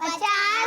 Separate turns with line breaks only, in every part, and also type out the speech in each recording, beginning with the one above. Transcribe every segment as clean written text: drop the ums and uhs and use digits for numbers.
50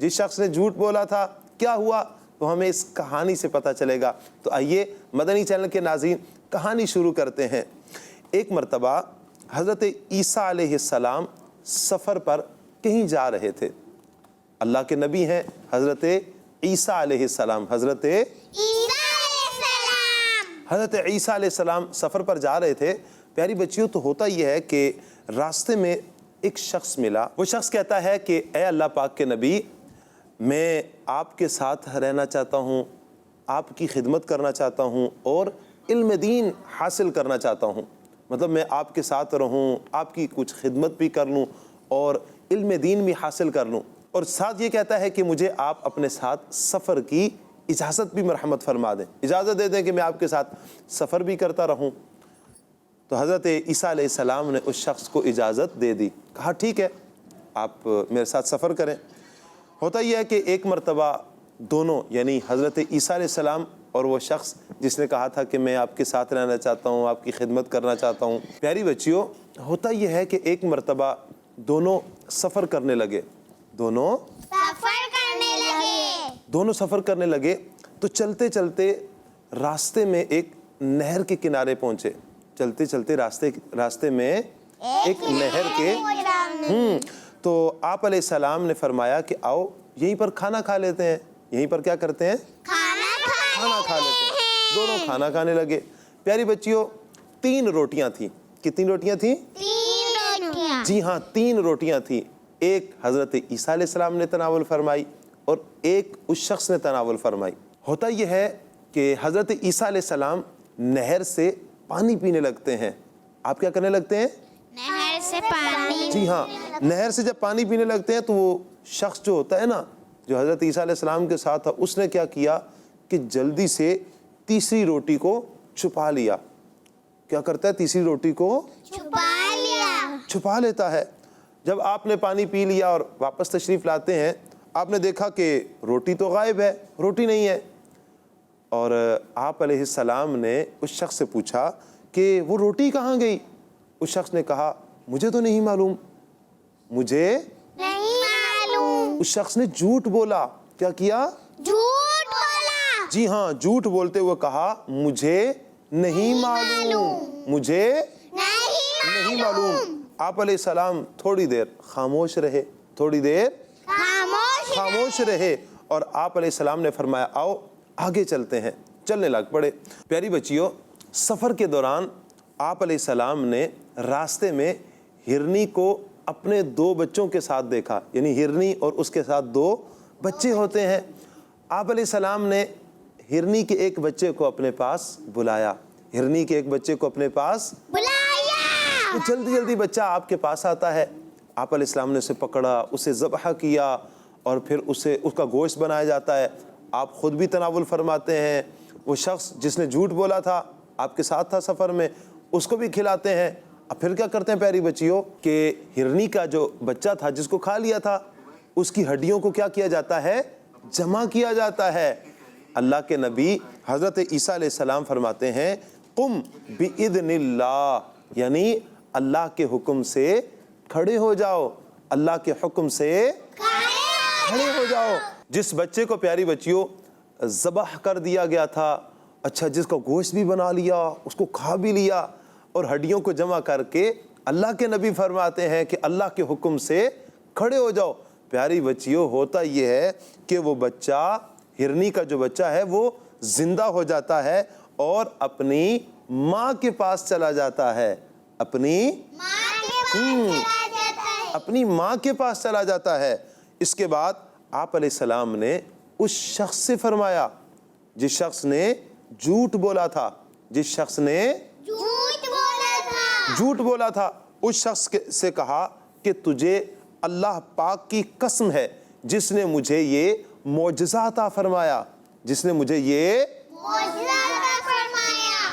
جس شخص نے جھوٹ بولا تھا کیا ہوا، تو ہمیں اس کہانی سے پتہ چلے گا۔ تو آئیے مدنی چینل کے ناظرین کہانی شروع کرتے ہیں۔ ایک مرتبہ حضرت عیسیٰ علیہ السلام سفر پر کہیں جا رہے تھے۔ اللہ کے نبی ہیں حضرت عیسیٰ علیہ السلام۔ حضرت عیسیٰ علیہ السلام سفر پر جا رہے تھے۔ پیاری بچیوں، تو ہوتا یہ ہے کہ راستے میں ایک شخص ملا۔ وہ شخص کہتا ہے کہ اے اللہ پاک کے نبی، میں آپ کے ساتھ رہنا چاہتا ہوں، آپ کی خدمت کرنا چاہتا ہوں اور علم دین حاصل کرنا چاہتا ہوں۔ مطلب میں آپ کے ساتھ رہوں، آپ کی کچھ خدمت بھی کر لوں اور علم دین بھی حاصل کر لوں، اور ساتھ یہ کہتا ہے کہ مجھے آپ اپنے ساتھ سفر کی اجازت بھی مرحمت فرما دیں، اجازت دے دیں کہ میں آپ کے ساتھ سفر بھی کرتا رہوں۔ تو حضرت عیسیٰ علیہ السلام نے اس شخص کو اجازت دے دی، کہا ٹھیک ہے آپ میرے ساتھ سفر کریں۔ ہوتا یہ ہے کہ ایک مرتبہ دونوں یعنی حضرت عیسیٰ علیہ السلام اور وہ شخص جس نے کہا تھا کہ میں آپ کے ساتھ رہنا چاہتا ہوں، آپ کی خدمت کرنا چاہتا ہوں، پیاری بچیوں، ہوتا یہ ہے کہ ایک مرتبہ دونوں سفر کرنے لگے۔ دونوں سفر کرنے لگے تو چلتے چلتے راستے میں ایک نہر کے کنارے پہنچے۔ چلتے چلتے راستے میں ایک نہر کے تو آپ علیہ السلام نے فرمایا کہ آؤ یہیں پر کھانا کھا لیتے ہیں۔ یہیں پر کیا کرتے ہیں؟ کھانا کھا لیتے ہیں۔ دونوں کھانا کھانے لگے۔ پیاری بچیوں، 3 روٹیاں تھیں۔ کتنی روٹیاں تھیں؟
3 روٹیاں۔
جی ہاں، 3 روٹیاں تھیں۔ ایک حضرت عیسیٰ علیہ السلام نے تناول فرمائی اور ایک اس شخص نے تناول فرمائی۔ ہوتا یہ ہے کہ حضرت عیسیٰ علیہ السلام نہر سے پانی پینے لگتے ہیں۔ آپ کیا کرنے لگتے ہیں؟
نہر سے پانی۔
جی ہاں، نہر سے جب پانی پینے لگتے ہیں تو وہ شخص جو ہوتا ہے نا، جو حضرت عیسیٰ علیہ السلام کے ساتھ تھا، اس نے کیا کیا کہ جلدی سے تیسری روٹی کو چھپا لیا۔ کیا کرتا ہے؟ تیسری روٹی کو چھپا لیتا ہے۔ جب آپ نے پانی پی لیا اور واپس تشریف لاتے ہیں، آپ نے دیکھا کہ روٹی تو غائب ہے، روٹی نہیں ہے، اور آپ علیہ السلام نے اس شخص سے پوچھا کہ وہ روٹی کہاں گئی؟ اس شخص نے کہا مجھے تو نہیں معلوم، مجھے
نہیں معلوم۔
اس شخص نے جھوٹ بولا۔ کیا کیا؟
جھوٹ بولا۔
جی ہاں، جھوٹ بولتے ہوئے کہا مجھے نہیں معلوم، مجھے نہیں معلوم۔ آپ علیہ السلام تھوڑی دیر خاموش رہے، تھوڑی دیر خاموش رہے، اور آپ علیہ السلام نے فرمایا آؤ آگے چلتے ہیں۔ چلنے لگ پڑے۔ پیاری بچیوں، سفر کے دوران آپ علیہ السلام نے راستے میں ہرنی کو اپنے 2 بچوں کے ساتھ دیکھا، یعنی ہرنی اور اس کے ساتھ 2 بچے ہوتے ہیں۔ آپ علیہ السلام نے ہرنی کے ایک بچے کو اپنے پاس بلایا، ہرنی کے ایک بچے کو اپنے پاس
بلایا۔
تو جلدی جلدی بچہ آپ کے پاس آتا ہے۔ آپ علیہ السلام نے اسے پکڑا، اسے ذبح کیا اور پھر اس کا گوشت بنایا جاتا ہے۔ آپ خود بھی تناول فرماتے ہیں۔ وہ شخص جس نے جھوٹ بولا تھا، آپ کے ساتھ تھا سفر میں، اس کو بھی کھلاتے ہیں۔ اب پھر کیا کرتے ہیں پیاری بچیوں کہ ہرنی کا جو بچہ تھا جس کو کھا لیا تھا، اس کی ہڈیوں کو کیا کیا جاتا ہے؟ جمع کیا جاتا ہے۔ اللہ کے نبی حضرت عیسیٰ علیہ السلام فرماتے ہیں قم بِإِذْنِ اللہ، یعنی اللہ کے حکم سے کھڑے ہو جاؤ، اللہ کے حکم سے کھڑے ہو جاؤ۔ جس بچے کو پیاری بچیوں ذبح کر دیا گیا تھا، اچھا جس کا گوشت بھی بنا لیا، اس کو کھا بھی لیا اور ہڈیوں کو جمع کر کے اللہ کے نبی فرماتے ہیں کہ اللہ کے حکم سے کھڑے ہو جاؤ۔ پیاری بچیوں، ہوتا یہ ہے کہ وہ بچہ، ہرنی کا جو بچہ ہے، وہ زندہ ہو جاتا ہے اور اپنی ماں کے پاس چلا جاتا ہے، اپنی ماں کے پاس چلا جاتا ہے۔ اس کے بعد آپ علیہ السلام نے اس شخص سے فرمایا جس شخص نے جھوٹ بولا تھا، جس شخص نے جھوٹ بولا تھا، اس شخص سے کہا کہ تجھے اللہ پاک کی قسم ہے جس نے مجھے یہ معجزہ عطا فرمایا، جس نے مجھے یہ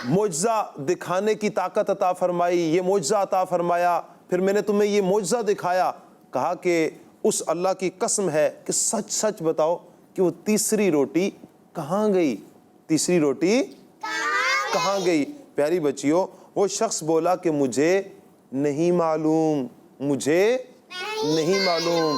معجزہ دکھانے کی طاقت عطا فرمائی، یہ معجزہ عطا فرمایا، پھر میں نے تمہیں یہ معجزہ دکھایا۔ کہا کہ اس اللہ کی قسم ہے کہ سچ سچ بتاؤ کہ وہ تیسری روٹی کہاں گئی؟ تیسری روٹی کہاں گئی؟ پیاری بچیوں، وہ شخص بولا کہ مجھے نہیں معلوم، مجھے نہیں معلوم۔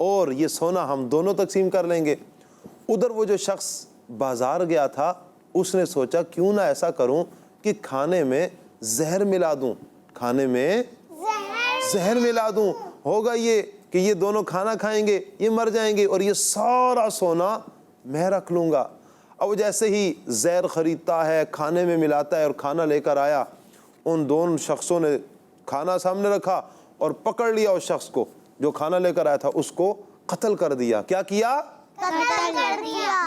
اور یہ سونا ہم دونوں تقسیم کر لیں گے۔ ادھر وہ جو شخص بازار گیا تھا اس نے سوچا کیوں نہ ایسا کروں کہ کھانے میں زہر ملا دوں، کھانے میں زہر ملا دوں، ہوگا یہ کہ یہ دونوں کھانا کھائیں گے، یہ مر جائیں گے اور یہ سارا سونا میں رکھ لوں گا۔ اب جیسے ہی زہر خریدتا ہے، کھانے میں ملاتا ہے اور کھانا لے کر آیا، ان دونوں شخصوں نے کھانا سامنے رکھا اور پکڑ لیا اس شخص کو جو کھانا لے کر آیا تھا، اس کو قتل کر دیا۔ کیا کیا؟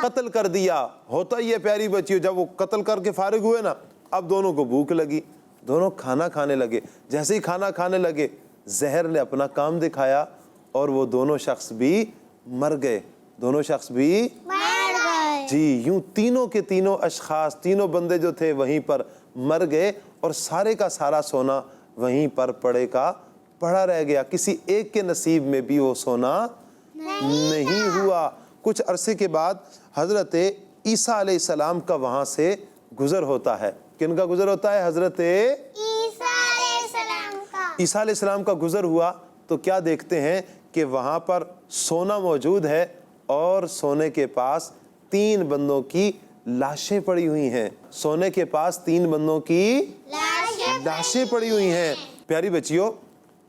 قتل کر دیا۔ ہوتا ہی ہے پیاری بچیوں، جب وہ قتل کر کے فارغ ہوئے نا، اب دونوں کو بھوک لگی، دونوں کھانا کھانے لگے۔ جیسے ہی کھانا کھانے لگے زہر نے اپنا کام دکھایا اور وہ دونوں شخص بھی مر گئے، دونوں شخص بھی جی یوں تینوں کے تینوں اشخاص، تینوں بندے جو تھے وہیں پر مر گئے اور سارے کا سارا سونا وہیں پر پڑے کا پڑا رہ گیا۔ کسی ایک کے نصیب میں بھی وہ سونا نہیں ہوا۔ کچھ عرصے کے بعد حضرت عیسیٰ علیہ السلام کا وہاں سے گزر ہوتا ہے۔ کن کا گزر ہوتا ہے؟ حضرت عیسیٰ علیہ السلام کا گزر ہوا تو کیا دیکھتے ہیں کہ وہاں پر سونا موجود ہے اور سونے کے پاس 3 بندوں کی لاشیں پڑی ہوئی ہیں۔ سونے کے پاس 3 بندوں کی لاشیں پڑی ہوئی ہیں۔ پیاری بچیوں،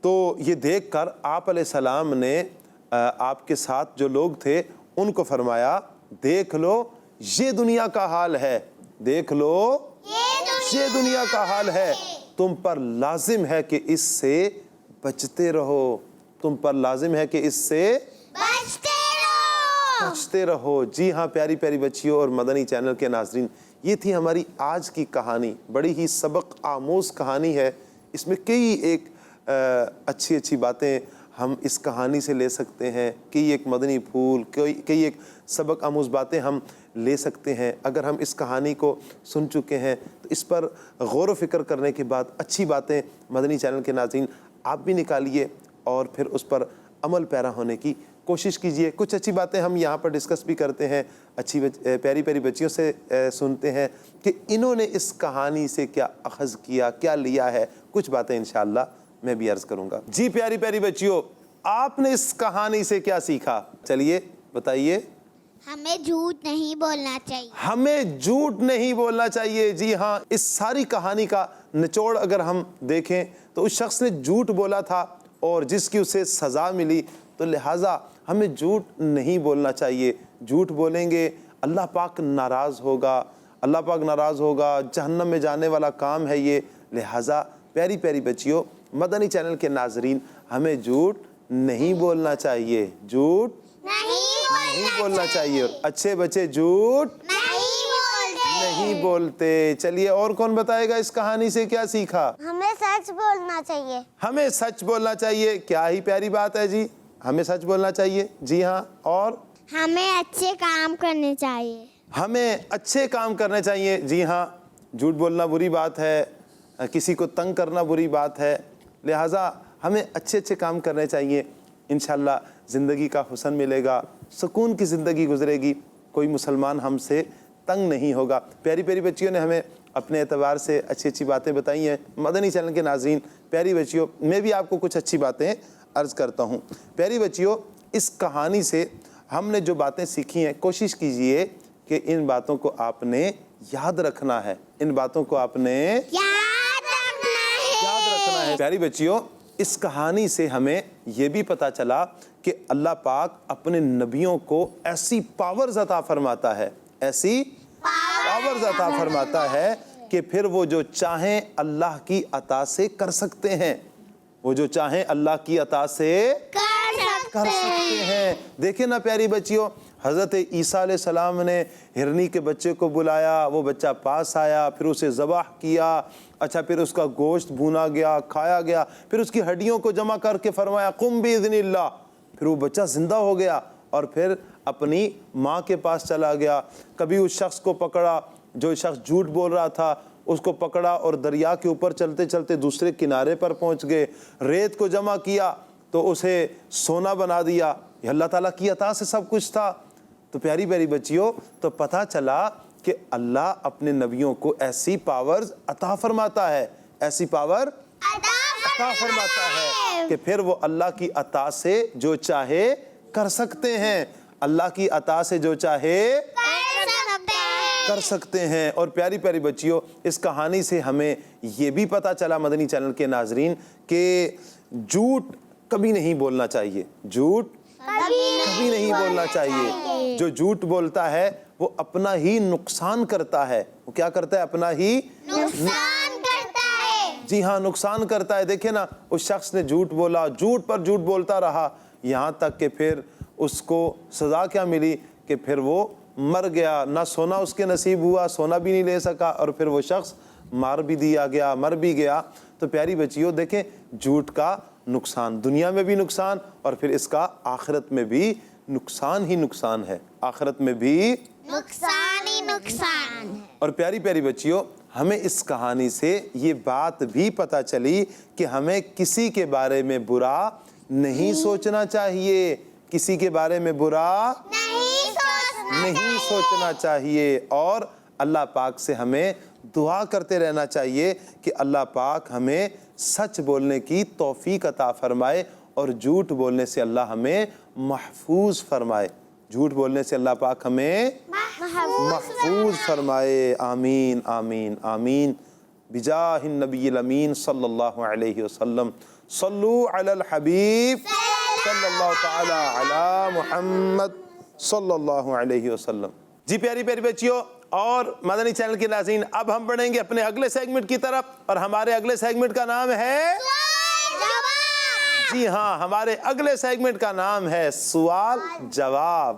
تو یہ دیکھ کر آپ علیہ السلام نے آپ کے ساتھ جو لوگ تھے ان کو فرمایا، دیکھ لو یہ دنیا کا حال ہے، دیکھ لو یہ دنیا کا حال ہے، تم پر لازم ہے کہ اس سے بچتے رہو، تم پر لازم ہے کہ اس سے بچتے رہو۔ جی ہاں پیاری پیاری بچیوں اور مدنی چینل کے ناظرین، یہ تھی ہماری آج کی کہانی۔ بڑی ہی سبق آموز کہانی ہے، اس میں کئی ایک اچھی اچھی باتیں ہم اس کہانی سے لے سکتے ہیں، کئی ایک مدنی پھول، کئی ایک سبق آموز باتیں ہم لے سکتے ہیں۔ اگر ہم اس کہانی کو سن چکے ہیں تو اس پر غور و فکر کرنے کے بعد اچھی باتیں مدنی چینل کے ناظرین آپ بھی نکالیے اور پھر اس پر عمل پیرا ہونے کی کوشش کیجئے۔ کچھ اچھی باتیں ہم یہاں پر ڈسکس بھی کرتے ہیں، اچھی پیاری پیاری بچیوں سے سنتے ہیں کہ انہوں نے اس کہانی سے کیا اخذ کیا، کیا لیا ہے۔ کچھ باتیں انشاءاللہ میں بھی عرض کروں گا۔ جی پیاری پیاری بچیوں، آپ نے اس کہانی سے کیا سیکھا؟ چلیے بتائیے۔
ہمیں جھوٹ نہیں بولنا چاہیے۔
ہمیں جھوٹ نہیں بولنا چاہیے۔ جی ہاں، اس ساری کہانی کا نچوڑ اگر ہم دیکھیں تو اس شخص نے جھوٹ بولا تھا اور جس کی اسے سزا ملی، تو لہٰذا ہمیں جھوٹ نہیں بولنا چاہیے۔ جھوٹ بولیں گے اللہ پاک ناراض ہوگا، اللہ پاک ناراض ہوگا، جہنم میں جانے والا کام ہے یہ۔ لہٰذا پیاری پیاری بچیوں، مدنی چینل کے ناظرین، ہمیں جھوٹ نہیں بولنا چاہیے، جھوٹ نہیں بولنا چاہیے، اور اچھے بچے جھوٹ نہیں بولتے۔ چلیے اور کون بتائے گا اس کہانی سے کیا سیکھا؟
ہمیں سچ بولنا چاہیے۔
ہمیں سچ بولنا چاہیے۔ کیا ہی پیاری بات ہے جی، ہمیں سچ بولنا چاہیے۔ جی ہاں، اور
ہمیں اچھے کام کرنے چاہیے۔
ہمیں اچھے کام کرنے چاہیے۔ جی ہاں، جھوٹ بولنا بری بات ہے، کسی کو تنگ کرنا بری بات ہے، لہٰذا ہمیں اچھے اچھے کام کرنے چاہیے۔ انشاءاللہ زندگی کا حسن ملے گا، سکون کی زندگی گزرے گی، کوئی مسلمان ہم سے تنگ نہیں ہوگا۔ پیاری پیاری بچیوں نے ہمیں اپنے اعتبار سے اچھی اچھی باتیں بتائی ہیں۔ مدنی چینل کے ناظرین، پیاری بچیوں، میں بھی آپ کو کچھ اچھی باتیں عرض کرتا ہوں۔ پیاری بچیوں، اس کہانی سے ہم نے جو باتیں سیکھی ہیں، کوشش کیجئے کہ ان باتوں کو آپ نے یاد رکھنا ہے، ان باتوں کو آپ نے یاد رکھنا ہے۔ پیاری بچیوں، اس کہانی سے ہمیں یہ بھی پتا چلا کہ اللہ پاک اپنے نبیوں کو ایسی پاورز عطا فرماتا ہے، ایسی پاورز عطا فرماتا ہے کہ پھر وہ جو چاہیں اللہ کی عطا سے کر سکتے ہیں، وہ جو چاہیں اللہ کی عطا سے کر سکتے ہیں۔ دیکھیں نا پیاری بچیوں، حضرت عیسیٰ علیہ السلام نے ہرنی کے بچے کو بلایا، وہ بچہ پاس آیا، پھر اسے ذبح کیا، اچھا پھر اس کا گوشت بھونا گیا، کھایا گیا، پھر اس کی ہڈیوں کو جمع کر کے فرمایا قم بإذن اللہ، پھر وہ بچہ زندہ ہو گیا اور پھر اپنی ماں کے پاس چلا گیا۔ کبھی اس شخص کو پکڑا جو شخص جھوٹ بول رہا تھا، اس کو پکڑا اور دریا کے اوپر چلتے چلتے دوسرے کنارے پر پہنچ گئے، ریت کو جمع کیا تو اسے سونا بنا دیا۔ یہ اللہ تعالیٰ کی عطا سے سب کچھ تھا۔ تو پیاری پیاری بچیوں، تو پتہ چلا کہ اللہ اپنے نبیوں کو ایسی پاورز عطا فرماتا ہے، ایسی پاور عطا فرماتا ہے کہ پھر وہ اللہ کی عطا سے جو چاہے کر سکتے ہیں، اللہ کی عطا سے جو چاہے کر سکتے ہیں۔ اور پیاری پیاری بچیوں، اس کہانی سے ہمیں یہ بھی پتہ چلا مدنی چینل کے ناظرین کہ جھوٹ کبھی نہیں بولنا چاہیے، جھوٹ کبھی نہیں بولنا چاہیے۔ جو جھوٹ بولتا ہے وہ اپنا ہی نقصان کرتا ہے، وہ کیا کرتا ہے؟ اپنا ہی
نقصان کرتا ہے۔
جی ہاں، نقصان کرتا ہے۔ دیکھیں نا، اس شخص نے جھوٹ بولا، جھوٹ پر جھوٹ بولتا رہا، یہاں تک کہ پھر اس کو سزا کیا ملی کہ پھر وہ مر گیا، نہ سونا اس کے نصیب ہوا، سونا بھی نہیں لے سکا، اور پھر وہ شخص مار بھی دیا گیا، مر بھی گیا۔ تو پیاری بچیوں دیکھیں، جھوٹ کا نقصان دنیا میں بھی نقصان، اور پھر اس کا آخرت میں بھی نقصان ہی نقصان ہے، آخرت میں بھی
نقصان ہی نقصان ہے۔
اور پیاری پیاری بچیوں، ہمیں اس کہانی سے یہ بات بھی پتہ چلی کہ ہمیں کسی کے بارے میں برا نہیں سوچنا چاہیے، کسی کے بارے میں برا نہیں سوچنا چاہیے، اور اللہ پاک سے ہمیں دعا کرتے رہنا چاہیے کہ اللہ پاک ہمیں سچ بولنے کی توفیق عطا فرمائے، اور جھوٹ بولنے سے اللہ ہمیں محفوظ فرمائے، جھوٹ بولنے سے اللہ پاک ہمیں محفوظ فرمائے۔ آمین آمین آمین بجاہ النبی الامین صلی اللہ علیہ وسلم۔ صلو علی الحبیب صلی اللہ تعالی علی محمد صلی اللہ علیہ وسلم۔ جی پیاری پیاری بچیوں اور مدنی چینل کے ناظرین، اب ہم بڑھیں گے اپنے اگلے سیگمنٹ کی طرف، اور ہمارے اگلے سیگمنٹ کا نام ہے، جی ہاں، ہمارے اگلے سیگمنٹ کا نام ہے سوال جواب۔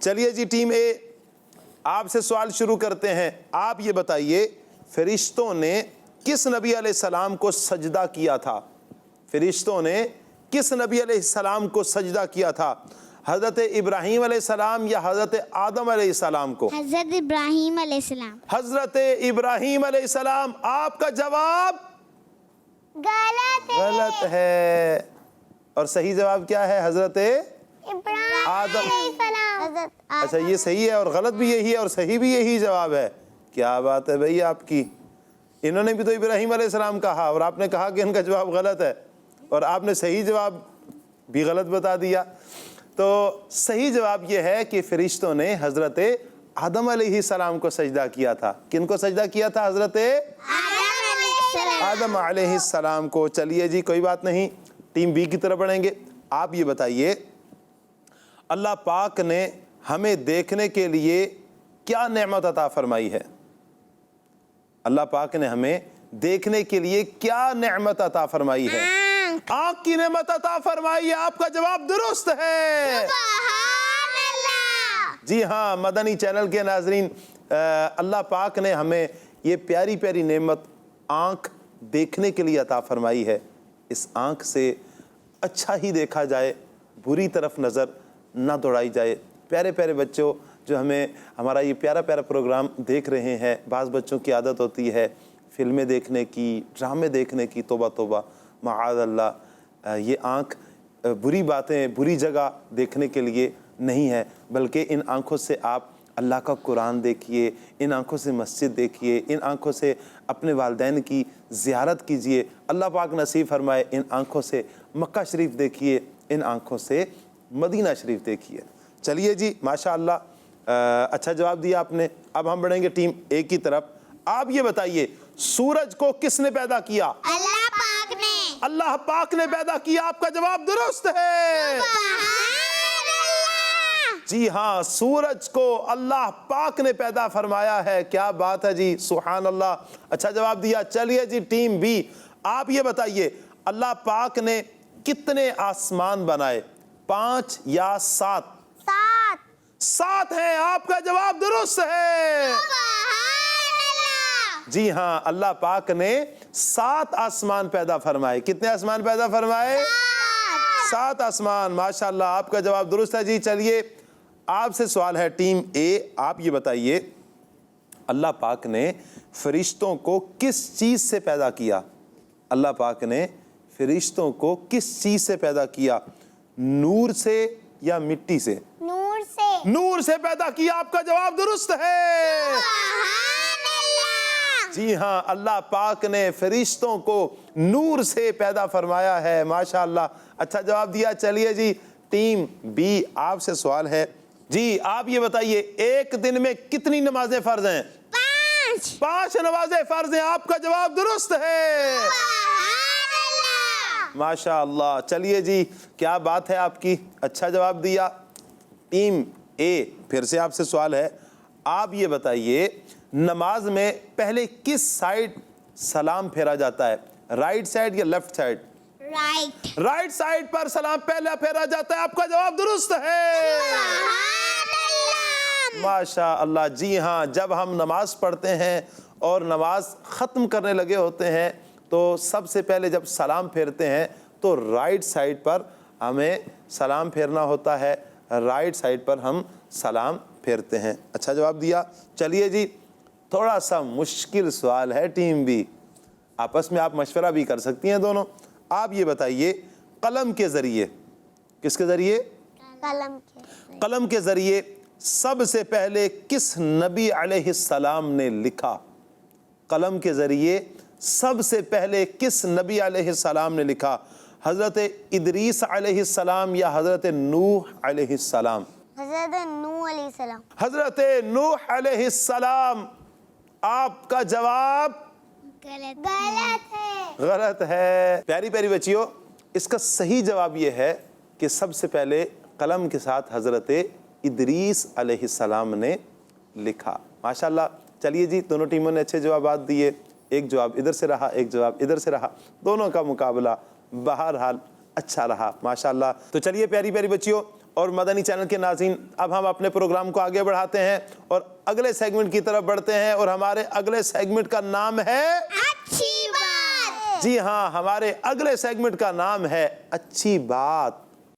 چلیے جی ٹیم اے، آپ سے سوال شروع کرتے ہیں۔ آپ یہ بتائیے، فرشتوں نے کس نبی علیہ السلام کو سجدہ کیا تھا؟ فرشتوں نے کس نبی علیہ السلام کو سجدہ کیا تھا؟ حضرت ابراہیم علیہ السلام یا حضرت آدم علیہ السلام کو؟
حضرت ابراہیم علیہ السلام۔
حضرت ابراہیم علیہ السلام۔ آپ کا جواب غلط ہے، اور صحیح جواب کیا ہے؟ حضرت آدم۔ اچھا، یہ صحیح ہے اور غلط بھی یہی ہے اور صحیح بھی یہی جواب ہے؟ کیا بات ہے بھئی آپ کی، انہوں نے بھی تو ابراہیم علیہ السلام کہا، اور آپ نے کہا کہ ان کا جواب غلط ہے، اور آپ نے صحیح جواب بھی غلط بتا دیا۔ تو صحیح جواب یہ ہے کہ فرشتوں نے حضرت آدم علیہ السلام کو سجدہ کیا تھا۔ کن کو سجدہ کیا تھا؟ حضرت آدم علیہ السلام کو۔ چلیے جی، کوئی بات نہیں، ٹیم بی کی طرف بڑھیں گے۔ آپ یہ بتائیے، اللہ پاک نے ہمیں دیکھنے کے لیے کیا نعمت عطا فرمائی ہے؟ اللہ پاک نے ہمیں دیکھنے کے لیے کیا نعمت عطا فرمائی ہے؟ آنکھ کی نعمت عطا فرمائی ہے۔ آپ کا جواب درست ہے۔
سبحان اللہ۔
جی ہاں مدنی چینل کے ناظرین، اللہ پاک نے ہمیں یہ پیاری پیاری نعمت آنکھ دیکھنے کے لیے عطا فرمائی ہے۔ اس آنکھ سے اچھا ہی دیکھا جائے، بری طرف نظر نہ دوڑائی جائے۔ پیارے پیارے بچوں جو ہمارا یہ پیارا پیارا پروگرام دیکھ رہے ہیں، بعض بچوں کی عادت ہوتی ہے فلمیں دیکھنے کی، ڈرامے دیکھنے کی، توبہ توبہ معاذ اللہ۔ یہ آنکھ بری باتیں بری جگہ دیکھنے کے لیے نہیں ہے، بلکہ ان آنکھوں سے آپ اللہ کا قرآن دیکھیے، ان آنکھوں سے مسجد دیکھیے، ان آنکھوں سے اپنے والدین کی زیارت کیجئے، اللہ پاک نصیب فرمائے ان آنکھوں سے مکہ شریف دیکھیے، ان آنکھوں سے مدینہ شریف دیکھیے۔ چلیے جی، ماشاءاللہ اچھا جواب دیا آپ نے۔ اب ہم بڑھیں گے ٹیم اے کی طرف۔ آپ یہ بتائیے، سورج کو کس نے پیدا کیا؟
اللہ پاک نے۔
اللہ پاک نے پیدا کیا۔ آپ کا جواب درست ہے۔ جی ہاں، سورج کو اللہ پاک نے پیدا فرمایا ہے۔ کیا بات ہے جی، سبحان اللہ، اچھا جواب دیا۔ چلیے جی ٹیم بی، آپ یہ بتائیے، اللہ پاک نے کتنے آسمان بنائے؟ 5 یا 7؟ 7 ہیں۔ آپ کا جواب درست ہے۔ جی ہاں، اللہ پاک نے 7 آسمان پیدا فرمائے۔ کتنے آسمان پیدا فرمائے؟ 7 آسمان۔ ماشاءاللہ، آپ کا جواب درست ہے جی۔ چلیے، آپ سے سوال ہے ٹیم اے، آپ یہ بتائیے، اللہ پاک نے فرشتوں کو کس چیز سے پیدا کیا؟ اللہ پاک نے فرشتوں کو کس چیز سے پیدا کیا؟ نور سے یا مٹی سے؟
نور سے۔
نور سے پیدا کیا۔ آپ کا جواب درست ہے۔ جی ہاں، اللہ پاک نے فرشتوں کو نور سے پیدا فرمایا ہے، ماشاءاللہ، اچھا جواب دیا۔ چلیے جی، ٹیم بی آپ سے سوال ہے جی، آپ یہ بتائیے ایک دن میں کتنی نمازیں فرض ہیں؟ 5 نمازیں فرض ہیں، آپ کا جواب درست ہے، ماشاءاللہ۔ چلیے جی، کیا بات ہے آپ کی، اچھا جواب دیا۔ ٹیم اے پھر سے آپ سے سوال ہے، آپ یہ بتائیے نماز میں پہلے کس سائیڈ سلام پھیرا جاتا ہے، رائٹ سائیڈ یا لیفٹ سائیڈ؟ رائٹ سائیڈ پر سلام پہلا پھیرا جاتا ہے، آپ کا جواب درست ہے، ماشاء اللہ۔ جی ہاں، جب ہم نماز پڑھتے ہیں اور نماز ختم کرنے لگے ہوتے ہیں تو سب سے پہلے جب سلام پھیرتے ہیں تو رائٹ سائیڈ پر ہمیں سلام پھیرنا ہوتا ہے، رائٹ سائیڈ پر ہم سلام پھیرتے ہیں، اچھا جواب دیا۔ چلیے جی، تھوڑا سا مشکل سوال ہے، ٹیم بھی آپس میں آپ مشورہ بھی کر سکتی ہیں دونوں۔ آپ یہ بتائیے قلم کے ذریعے، کس کے ذریعے؟ قلم کے ذریعے سب سے پہلے کس نبی علیہ السلام نے لکھا؟ قلم کے ذریعے سب سے پہلے کس نبی علیہ السلام نے لکھا؟ حضرت ادریس علیہ السلام یا حضرت نوح علیہ السلام؟
حضرت نوح علیہ السلام۔
حضرت نوح علیہ السلام، آپ کا جواب غلط ہے۔ پیاری پیاری بچیوں، اس کا صحیح جواب یہ ہے کہ سب سے پہلے قلم کے ساتھ حضرت ادریس علیہ السلام نے لکھا، ماشاءاللہ۔ چلیے جی، دونوں ٹیموں نے اچھے جوابات دیے، ایک جواب ادھر سے رہا، ایک جواب ادھر سے رہا، دونوں کا مقابلہ بہرحال اچھا رہا، ماشاءاللہ۔ تو چلیے پیاری پیاری بچیوں اور مدنی چینل کے ناظرین، اب ہم اپنے پروگرام کو آگے بڑھاتے ہیں اور اگلے سیگمنٹ کی طرف بڑھتے ہیں، اور ہمارے اگلے سیگمنٹ کا نام ہے
اچھی بات۔
جی ہاں، ہمارے اگلے سیگمنٹ کا نام ہے اچھی بات۔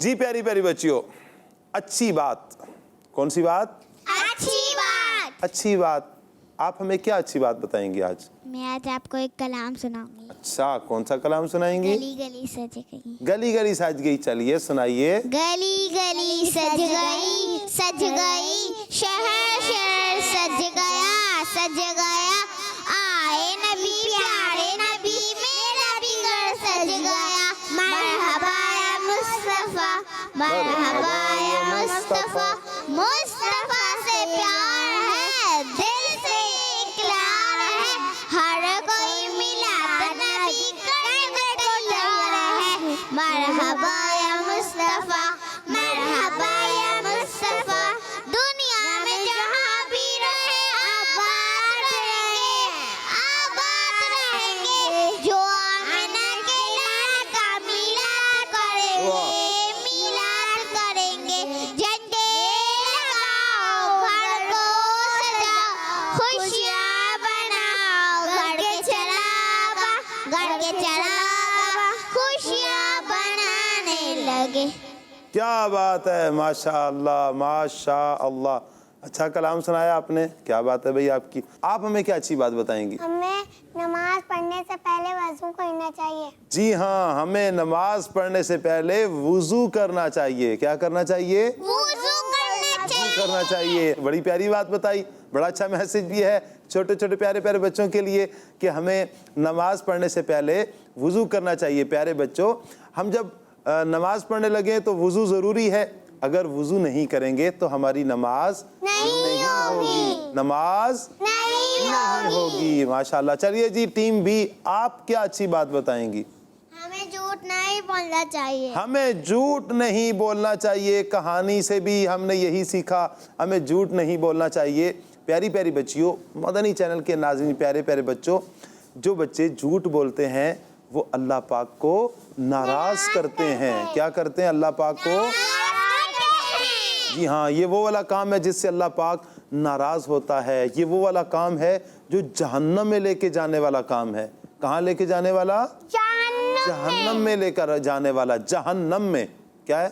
جی پیاری پیاری بچیوں، اچھی بات، کون سی بات؟
اچھی بات۔
اچھی بات، آپ ہمیں کیا اچھی بات بتائیں گی آج؟
میں آج آپ کو ایک کلام سناؤں گی۔
اچھا، کون سا کلام سنائیں گی؟
گلی گلی سج گئی،
گلی گلی سج گئی، چلیے سنائیے۔
گلی گلی سج گئی، شہر شہر سج گیا، آئے نبی پیارے نبی، میرا بھی گھر سج گیا، مرحبا یا مصطفیٰ، مرحبا یا مصطفیٰ، مصطفیٰ سے پیار ہے، دل سے اقرار ہے، ہر کوئی میلاد نبی کرنے کو تیار ہے، مرحبا یا مصطفیٰ، مرحبا یا مصطفیٰ، دنیا میں جہاں بھی رہے آباد رہیں گے، جو آمنہ کے لالا کا میلاد کریں گے، جھنڈے لگاؤ، گھر کو سجاؤ، خوشیاں بناؤ، گھر کے چراغاں خوشیاں بنانے لگے۔
کیا بات ہے، ماشاء اللہ ماشاء اللہ، اچھا کلام سنایا آپ نے، کیا بات ہے بھئی آپ کی۔ آپ ہمیں کیا اچھی بات بتائیں گی؟
ہمیں نماز پڑھنے سے پہلے وضو کرنا چاہیے۔
جی ہاں، ہمیں نماز پڑھنے سے پہلے وضو کرنا چاہیے۔ کیا کرنا چاہیے؟
وضو
کرنا چاہیے۔ بڑی پیاری بات بتائی، بڑا اچھا میسج بھی ہے چھوٹے چھوٹے پیارے پیارے بچوں کے لیے کہ ہمیں نماز پڑھنے سے پہلے وضو کرنا چاہیے۔ پیارے بچوں، ہم جب نماز پڑھنے لگے تو وضو ضروری ہے، اگر وضو نہیں کریں گے تو ہماری نماز نہیں ہوگی، نماز نہیں ہوگی، ماشاءاللہ۔ چلیے جی، ٹیم بی آپ کیا اچھی بات بتائیں گی؟
ہمیں جھوٹ نہیں بولنا چاہیے۔
ہمیں جھوٹ نہیں بولنا چاہیے، کہانی سے بھی ہم نے یہی سیکھا، ہمیں جھوٹ نہیں بولنا چاہیے۔ پیاری پیاری بچیوں، مدنی چینل کے ناظرین، پیارے پیارے بچوں، جو بچے جھوٹ بولتے ہیں وہ اللہ پاک کو ناراض کرتے ہیں۔ کیا کرتے ہیں؟ اللہ پاک کو، جی ہاں، یہ وہ والا کام ہے جس سے اللہ پاک ناراض ہوتا ہے، یہ وہ والا کام ہے جو جہنم میں لے کے جانے والا کام ہے۔ کہاں لے کے جانے والا؟ جہنم میں لے کر جانے والا، جہنم میں، کیا ہے؟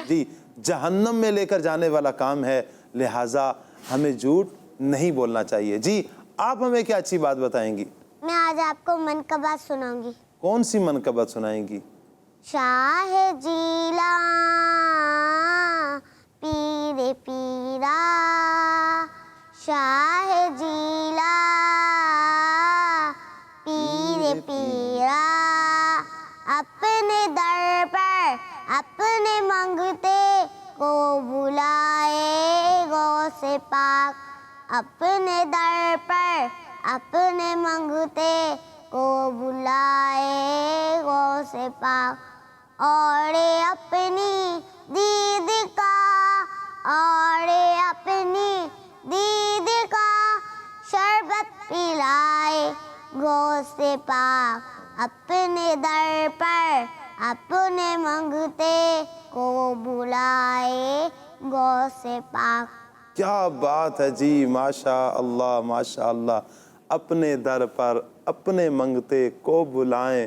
جی، جہنم میں لے کر جانے والا کام ہے، لہٰذا ہمیں جھوٹ نہیں بولنا چاہیے۔ جی، آپ ہمیں کیا اچھی بات بتائیں گی؟
میں آج آپ کو منقبت سناؤں گی۔
کون سی منقبت سنائیں گی؟
شاہ جیلاں پیر پیرا شاہ جیلا پیر پیرا اپنے در پر اپنے منگتے کو بلائے غوث پاک اپنے در پر اپنے منگتے کو بلائے غوث پاک اور اپنی دید کا اور اپنی دید کا شربت پلائے غوث پاک اپنے در پر اپنے منگتے کو بلائے غوث پاک.
کیا بات ہے جی، ماشاء اللہ ماشاء اللہ. اپنے در پر اپنے منگتے کو بلائیں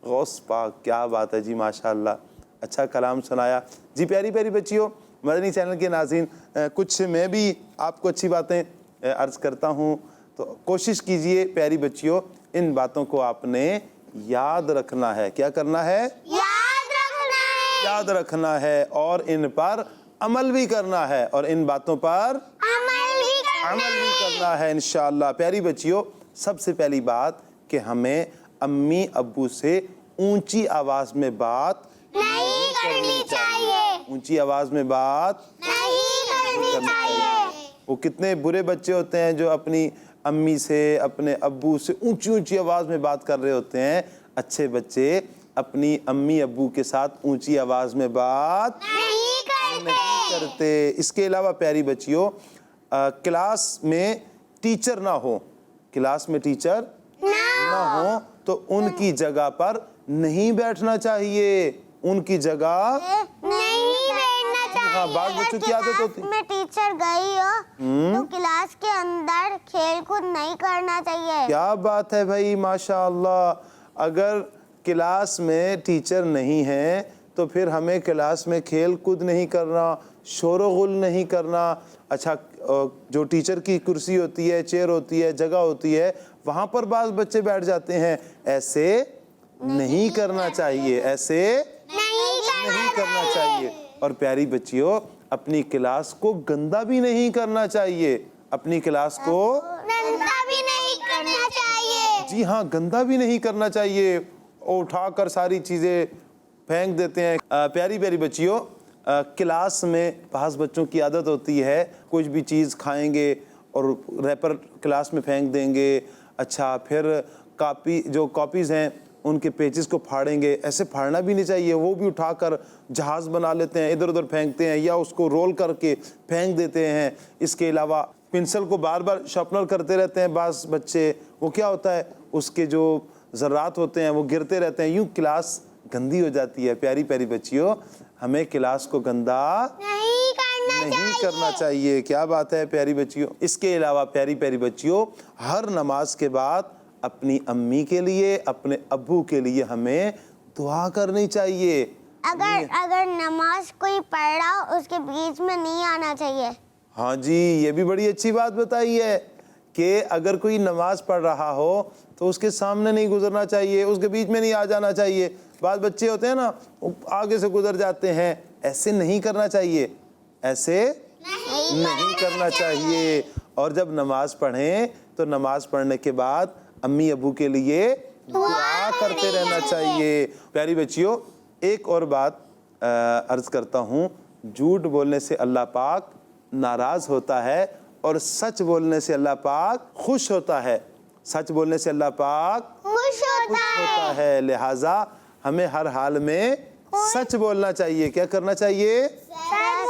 غوث پاک. کیا بات ہے جی، ماشاء اللہ. اچھا کلام سنایا جی. پیاری پیاری بچیوں، مدنی چینل کے ناظرین، کچھ میں بھی آپ کو اچھی باتیں عرض کرتا ہوں، تو کوشش کیجئے پیاری بچیوں، ان باتوں کو آپ نے یاد رکھنا ہے. کیا کرنا ہے؟ یاد رکھنا ہے اور ان پر عمل بھی کرنا ہے، اور ان باتوں پر عمل بھی کرنا ہے انشاءاللہ. پیاری بچیوں، سب سے پہلی بات کہ ہمیں امی ابو سے اونچی آواز میں بات
نہیں کرنی چاہیے.
اونچی آواز میں بات
نہیں کرنی چاہیے.
وہ کتنے برے بچے ہوتے ہیں جو اپنی امی سے اپنے ابو سے اونچی اونچی آواز میں بات کر رہے ہوتے ہیں. اچھے بچے اپنی امی ابو کے ساتھ اونچی آواز میں بات نہیں کرتے. اس کے علاوہ پیاری بچیوں، کلاس میں ٹیچر نہ ہو، کلاس میں ٹیچر نہ ہو تو ان کی جگہ پر نہیں بیٹھنا چاہیے. ان کی جگہ
نہیں بیٹھنا چاہیے.
ہاں، بعض بچوں کی عادت ہوتی ہے
میں ٹیچر گئی ہو تو کلاس کے اندر کھیل کود نہیں کرنا چاہیے.
کیا بات ہے بھائی، ماشاء اللہ. اگر کلاس میں ٹیچر نہیں ہے تو پھر ہمیں کلاس میں کھیل کود نہیں کرنا، شور و غل نہیں کرنا. اچھا، جو ٹیچر کی کرسی ہوتی ہے، چیئر ہوتی ہے، جگہ ہوتی ہے، وہاں پر بعض بچے بیٹھ جاتے ہیں. ایسے نہیں کرنا چاہیے، ایسے نہیں کرنا چاہیے. اور پیاری بچیوں، اپنی کلاس کو گندا بھی نہیں کرنا چاہیے. اپنی کلاس کو
گندا بھی نہیں کرنا چاہیے.
جی ہاں، گندا بھی نہیں کرنا چاہیے. اٹھا کر ساری چیزیں پھینک دیتے ہیں. پیاری پیاری بچیوں، کلاس میں بعض بچوں کی عادت ہوتی ہے کچھ بھی چیز کھائیں گے اور ریپر کلاس میں پھینک دیں گے. اچھا، پھر کاپیز ہیں ان کے پیجز کو پھاڑیں گے. ایسے پھاڑنا بھی نہیں چاہیے. وہ بھی اٹھا کر جہاز بنا لیتے ہیں، ادھر ادھر پھینکتے ہیں یا اس کو رول کر کے پھینک دیتے ہیں. اس کے علاوہ پنسل کو بار بار شارپنر کرتے رہتے ہیں بعض بچے. وہ کیا ہوتا ہے، اس کے جو ذرات ہوتے ہیں وہ گرتے رہتے ہیں. یوں کلاس گندی ہو جاتی ہے. پیاری پیاری بچیوں، ہمیں کلاس کو گندا نہیں کرنا چاہیے. کیا بات ہے پیاری بچیوں. اس کے علاوہ پیاری پیاری بچیوں، ہر نماز کے بعد اپنی امی کے لیے، اپنے ابو کے لیے ہمیں دعا کرنی چاہیے.
اگر نماز کوئی پڑھ رہا ہو اس کے بیچ میں نہیں آنا چاہیے.
ہاں جی، یہ بھی بڑی اچھی بات بتائی ہے کہ اگر کوئی نماز پڑھ رہا ہو تو اس کے سامنے نہیں گزرنا چاہیے، اس کے بیچ میں نہیں آ جانا چاہیے. بعض بچے ہوتے ہیں نا، آگے سے گزر جاتے ہیں. ایسے نہیں کرنا چاہیے، ایسے نہیں کرنا چاہیے. اور جب نماز پڑھیں تو نماز پڑھنے کے بعد امی ابو کے لیے دعا کرتے رہنا چاہیے. پیاری بچیوں، ایک اور بات عرض کرتا ہوں. جھوٹ بولنے سے اللہ پاک ناراض ہوتا ہے اور سچ بولنے سے اللہ پاک خوش ہوتا ہے. سچ بولنے سے اللہ پاک خوش ہوتا ہے. لہٰذا ہمیں ہر حال میں سچ بولنا چاہیے. کیا کرنا چاہیے؟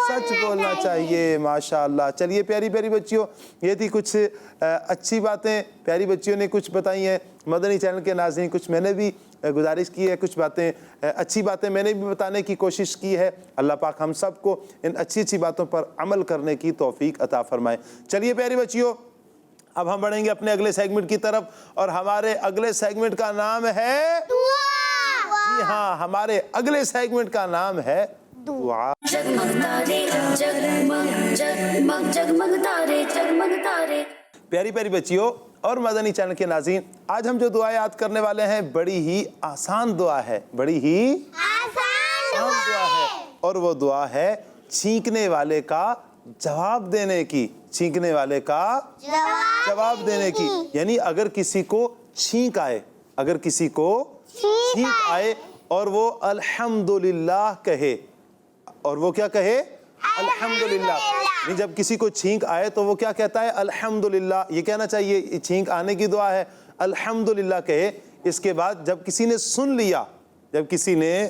سچ بولنا چاہیے. ماشاء اللہ. چلیے پیاری پیاری بچیوں، یہ تھی کچھ اچھی باتیں پیاری بچیوں نے کچھ بتائی ہیں. مدنی چینل کے ناظرین، کچھ میں نے بھی گزارش کی ہے، کچھ باتیں اچھی باتیں میں نے بھی بتانے کی کوشش کی ہے. اللہ پاک ہم سب کو ان اچھی اچھی باتوں پر عمل کرنے کی توفیق عطا فرمائے. چلیے پیاری بچیوں، اب ہم بڑھیں گے اپنے اگلے سیگمنٹ کی طرف، اور ہمارے اگلے سیگمنٹ کا نام ہے جی ہاں، ہمارے اگلے سیگمنٹ کا نام ہے دعا.
جگمگ تارے جگمگ جگمگ جگمگ تارے جگمگ تارے.
پیاری پیاری بچیوں اور مدنی چینل کے ناظرین، آج ہم جو دعا یاد کرنے والے ہیں بڑی ہی آسان دعا ہے. بڑی ہی آسان دعا ہے، اور وہ دعا ہے چھینکنے والے کا جواب دینے کی, چھینکنے والے کا جواب دینے کی. یعنی اگر کسی کو چھینک آئے, اگر کسی کو چھینک آئے اور وہ الحمدللہ کہے, اور وہ کیا کہے؟ الحمدللہ. یعنی جب کسی کو چھینک آئے تو وہ کیا کہتا ہے؟ الحمدللہ. یہ کہنا چاہیے, چھینک آنے کی دعا ہے, الحمدللہ کہے. اس کے بعد جب کسی نے سن لیا, جب کسی نے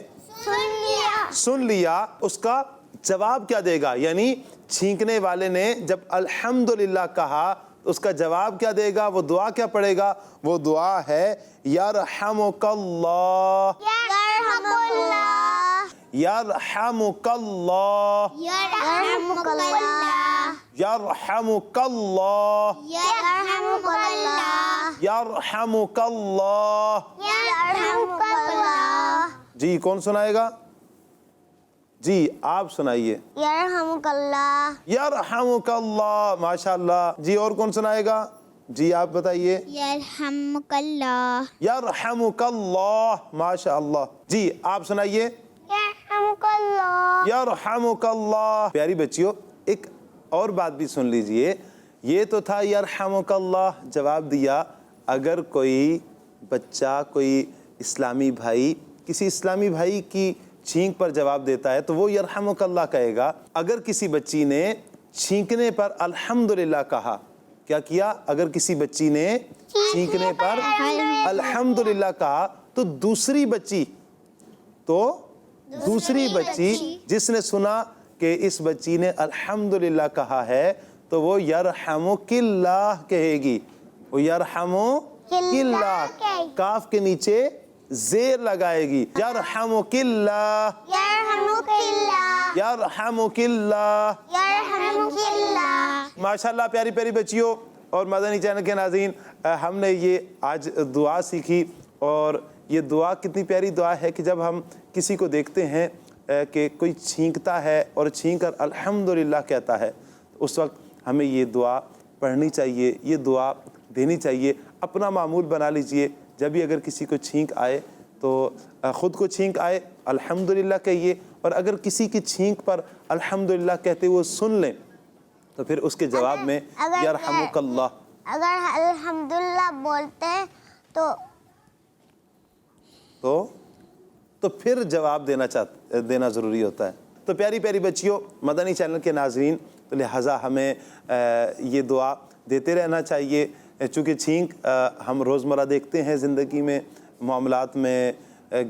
سن لیا, اس کا جواب کیا دے گا؟ یعنی چھینکنے والے نے جب الحمدللہ کہا تو اس کا جواب کیا دے گا؟ وہ دعا کیا پڑھے گا؟ وہ دعا ہے یرحمک اللہ, یرحمک اللہ,
یرحمک اللہ,
یرحمک اللہ,
یرحمک اللہ,
یرحمک اللہ.
یرحمک اللہ.
جی کون سنائے گا؟ جی آپ سنائیے.
یرحمک اللہ.
یرحمک اللہ. ماشاءاللہ. جی اور کون سنائے گا؟ جی آپ بتائیے.
یرحمک اللہ.
یرحمک اللہ. ماشاءاللہ. جی آپ سنائیے.
یرحمک اللہ.
یرحمک اللہ. پیاری بچیوں, ایک اور بات بھی سن لیجئے. یہ تو تھا یرحمک اللہ, جواب دیا. اگر کوئی بچہ, کوئی اسلامی بھائی کسی اسلامی بھائی کی چھینک پر جواب دیتا ہے تو وہ یرحمک اللہ کہے گا. اگر کسی بچی نے چھینکنے پر الحمدللہ کہا, کیا کیا؟ اگر کسی بچی نے چھینکنے پر الحمدللہ کہا تو دوسری بچی جس نے سنا کہ اس بچی نے الحمدللہ کہا ہے تو وہ یرحمک اللہ کہے گی. وہ یرحمک اللہ, کاف کے نیچے زیر لگائے گی. یرحمک اللہ,
یرحمک اللہ,
یرحمک اللہ.
یرحمک اللہ.
ماشاءاللہ پیاری پیاری بچیوں اور مدنی چینل کے ناظرین, ہم نے یہ آج دعا سیکھی, اور یہ دعا کتنی پیاری دعا ہے کہ جب ہم کسی کو دیکھتے ہیں کہ کوئی چھینکتا ہے اور چھینک کر الحمدللہ کہتا ہے, اس وقت ہمیں یہ دعا پڑھنی چاہیے, یہ دعا دینی چاہیے. اپنا معمول بنا لیجئے, جب بھی اگر کسی کو چھینک آئے تو خود کو چھینک آئے الحمدللہ کہیے, اور اگر کسی کی چھینک پر الحمدللہ کہتے ہوئے سن لیں تو پھر اس کے جواب میں یرحمک اللہ.
اگر الحمدللہ بولتے ہیں
تو پھر جواب دینا ضروری ہوتا ہے. تو پیاری پیاری بچیوں, مدنی چینل کے ناظرین, تو لہٰذا ہمیں یہ دعا دیتے رہنا چاہیے, چونکہ چھینک ہم روزمرہ دیکھتے ہیں زندگی میں, معاملات میں,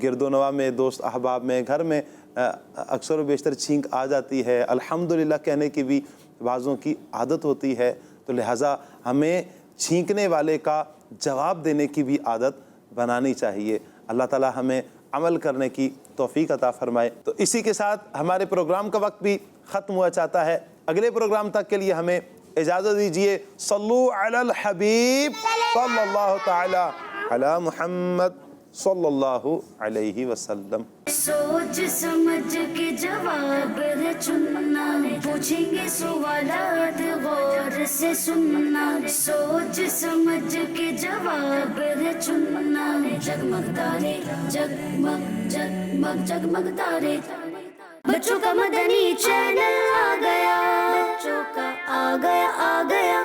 گرد و نواح میں, دوست احباب میں, گھر میں اکثر و بیشتر چھینک آ جاتی ہے. الحمدللہ کہنے کی بھی بعضوں کی عادت ہوتی ہے, تو لہٰذا ہمیں چھینکنے والے کا جواب دینے کی بھی عادت بنانی چاہیے. اللہ تعالی ہمیں عمل کرنے کی توفیق عطا فرمائے. تو اسی کے ساتھ ہمارے پروگرام کا وقت بھی ختم ہوا چاہتا ہے. اگلے پروگرام تک کے لیے ہمیں اجازت دیجیے. صلو علی الحبیب صلی اللہ تعالی علی محمد صلی اللہ علیہ وسلم.
سوچ سمجھ کے جواب ہے چننا, پوچھیں گے سوالات غور سے سننا. سوچ سمجھ کے جواب ہے چننا, جگمگ تارے جگمگ جگمگ جگمگ تارے. بچوں کا مدنی چینل آ گیا, بچوں کا آ گیا